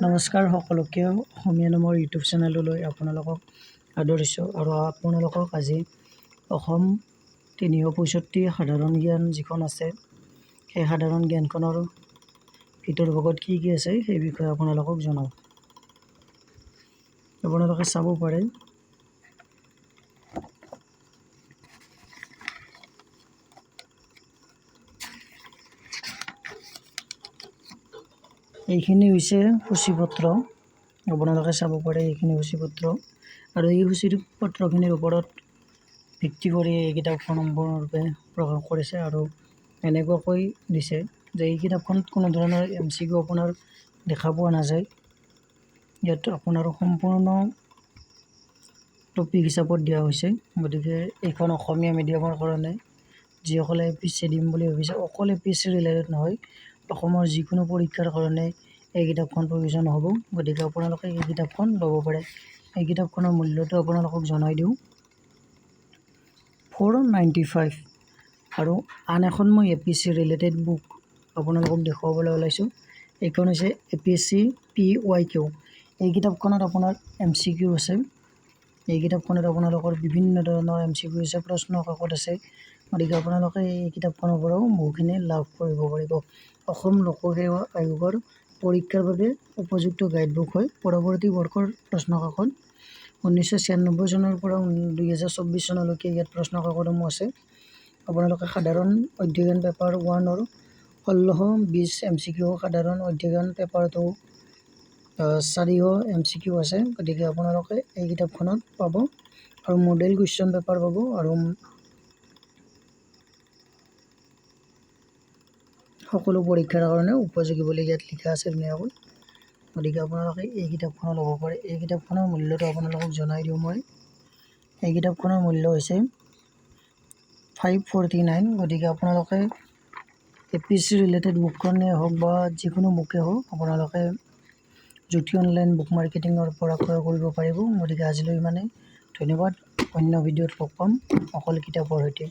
নমস্কাৰ সকলোকে অসমীয়া নামৰ ইউটিউব চেনেললৈ আপোনালোকক আদৰিছোঁ আৰু আপোনালোকক আজি অসম ৩৬৫ সাধাৰণ জ্ঞান যিখন আছে সেই সাধাৰণ জ্ঞানখনৰ ভিতৰভাগত কি আছে সেই বিষয়ে আপোনালোকক জনাওঁ। আপোনালোকে চাব পাৰে এইখিনি হৈছে সূচীপত্ৰ। আপোনালোকে চাব পাৰে এইখিনি সূচীপত্ৰ আৰু এই সূচীপত্ৰখিনিৰ ওপৰত ভিত্তি কৰি এই কিতাপখন সম্পূৰ্ণৰূপে প্ৰকাশ কৰিছে আৰু এনেকুৱাকৈ দিছে যে এই কিতাপখনত কোনো ধৰণৰ MCQ আপোনাৰ দেখা পোৱা নাযায়। ইয়াত আপোনাৰ সম্পূৰ্ণ টপিক হিচাপত দিয়া হৈছে। গতিকে এইখন অসমীয়া মিডিয়ামৰ কাৰণে যিসকলে APSC দিম বুলি ভাবিছে, অকল APSC ৰিলেটেড নহয়, অসমৰ যিকোনো পৰীক্ষাৰ কাৰণে এই কিতাপখন প্ৰয়োজন হ'ব। গতিকে আপোনালোকে এই কিতাপখন ল'ব পাৰে। এই কিতাপখনৰ মূল্যটো আপোনালোকক জনাই দিওঁ, 495। আৰু আন এখন মই APSC ৰিলেটেড বুক আপোনালোকক দেখুৱাবলৈ ওলাইছোঁ। এইখন হৈছে APSC PYQ। এই কিতাপখনত আপোনাৰ MCQ আছে। এই কিতাপখনত আপোনালোকৰ বিভিন্ন ধৰণৰ MCQ আছে, প্ৰশ্ন কাকত আছে। গতিকে আপোনালোকে এই কিতাপখনৰ পৰাও বহুখিনি লাভ কৰিব পাৰিব। অসম লোকসেৱা আয়োগৰ পৰীক্ষাৰ বাবে উপযুক্ত গাইডবুক হয়। পৰৱৰ্তী বৰ্ষৰ প্ৰশ্ন কাকত 1996 চনৰ পৰা 2024 চনলৈকে ইয়াত প্ৰশ্ন কাকতসমূহ আছে। আপোনালোকে সাধাৰণ অধ্যয়ন পেপাৰ 1 1620 MCQ, সাধাৰণ অধ্যয়ন পেপাৰ 2 400 MCQ আছে। গতিকে আপোনালোকে এই কিতাপখনত পাব আৰু মডেল কুৱেশ্যন পেপাৰ পাব আৰু সকলো পৰীক্ষাৰ কাৰণে উপযোগী বুলি ইয়াত লিখা আছে ধুনীয়াকৈ। গতিকে আপোনালোকে এই কিতাপখন ল'ব পাৰে। এই কিতাপখনৰ মূল্যটো আপোনালোকক জনাই দিওঁ মই। এই কিতাপখনৰ মূল্য হৈছে 549। গতিকে আপোনালোকে APSC ৰিলেটেড বুকখনেই হওক বা যিকোনো বুকেই হওক আপোনালোকে জ্যোতি অনলাইন বুক মাৰ্কেটিঙৰ পৰা ক্ৰয় কৰিব পাৰিব। গতিকে আজিলৈ ইমানেই। ধন্যবাদ। অন্য ভিডিঅ'ত লগ পাম অকল কিতাপৰ সৈতে।